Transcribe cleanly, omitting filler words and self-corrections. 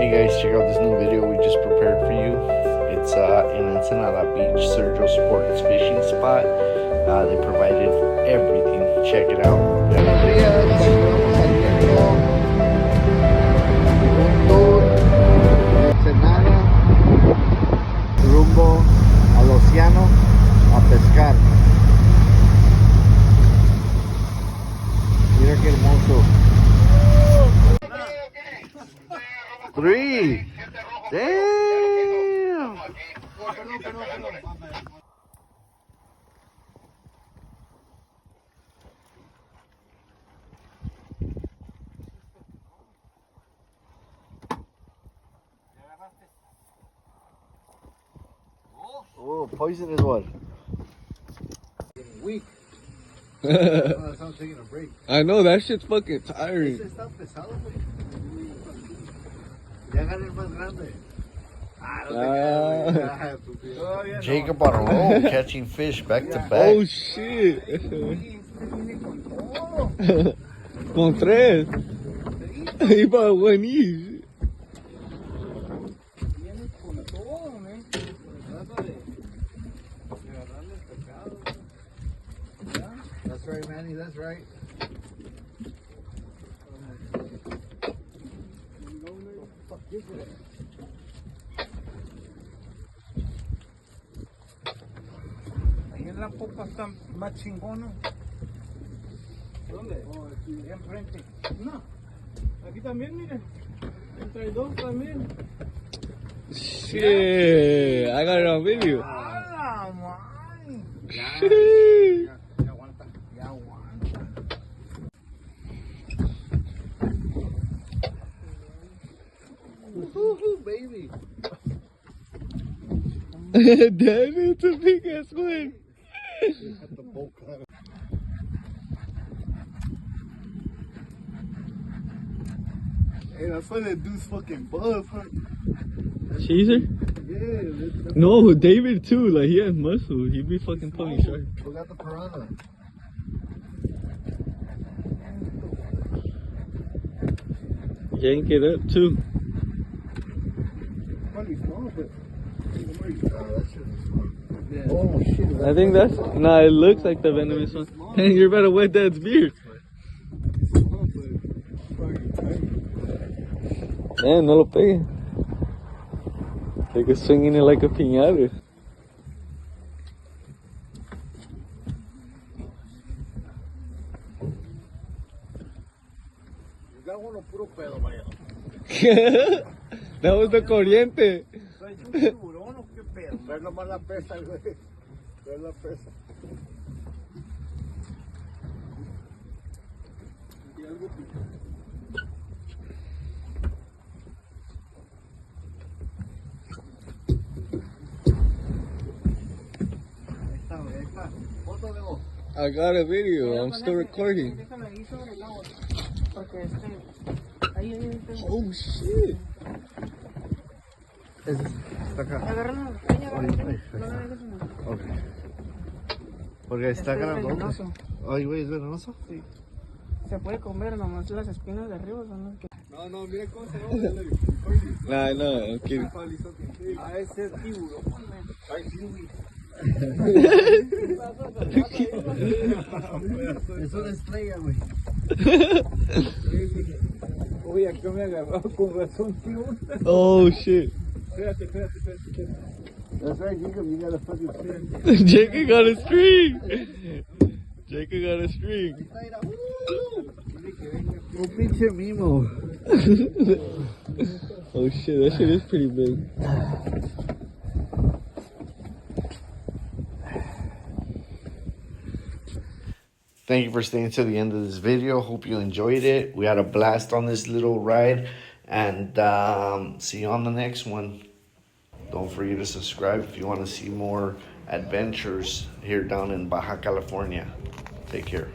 Hey guys, check out this new video we just prepared for you. It's in Ensenada Beach, Sergio Sports fishing spot. They provided everything. Check it out. Buenos días, aquí vamos saliendo en un tour de Ensenada rumbo al océano a pescar. Mira qué hermoso. 3. Damn. Oh, poisonous one. Weak. I'm taking a break. I know, that shit's fucking tiring. Está pesado, güey. Ya agarré el más grande. Jacob on a roll, catching fish back to back. Oh shit. Con 3. Iba a venir. That's right, Manny, that's right. Ahí en la popa está más chingona. ¿Dónde? Oh, aquí enfrente. No. Aquí también, miren. Entre dos también. Shit. I got it on video. ¡Ah, man! Shit. Ya aguanta, ya aguanta. Baby. Damn, it's a big ass one. Hey, that's why that dude's fucking buff, huh? Cheeser? Yeah, No, David too. Like, he has muscle. He be fucking pulling shark. we got the piranha. Yank it up too. Probably small, but that shit is small. Yeah. Oh shit. I think that's... Nah, it looks like the venomous one. Hey, you're about to wet Dad's beard. Man, no lo pegue. Like it's swinging it like a piñata. That one puro pedo, vaya. That was the corriente. ¿Soy un tiburón o qué pedo? Ver nomás la pesa, güey. Ver la pesa. Y algo pica. Ahí está, güey, ahí está. Foto de vos. I got a video. I'm still recording. Déjalo ahí sobre el agua. Porque ahí. Oh shit. Está acá. Agárralo. No me dejes una. Ok. Porque está Es grandote. venenoso. Ay, güey, ¿es venenoso? Sí. Se puede comer nomás las espinas de arriba son las que... No, mira cómo se ve. Nah, no, I'm kidding. A ese tiburón, Ay, sí, Es una estrella, güey. Uy, aquí me agarró con razón, tío. Oh shit. Espérate. That's right, Jacob, you gotta fucking string. Jacob got a string. Jacob got a string. Un pinche mimo. Oh shit, that shit is pretty big. Thank you for staying to the end of this video. Hope you enjoyed it. We had a blast on this little ride. And see you on the next one. Don't forget to subscribe if you want to see more adventures here down in Baja California. Take care.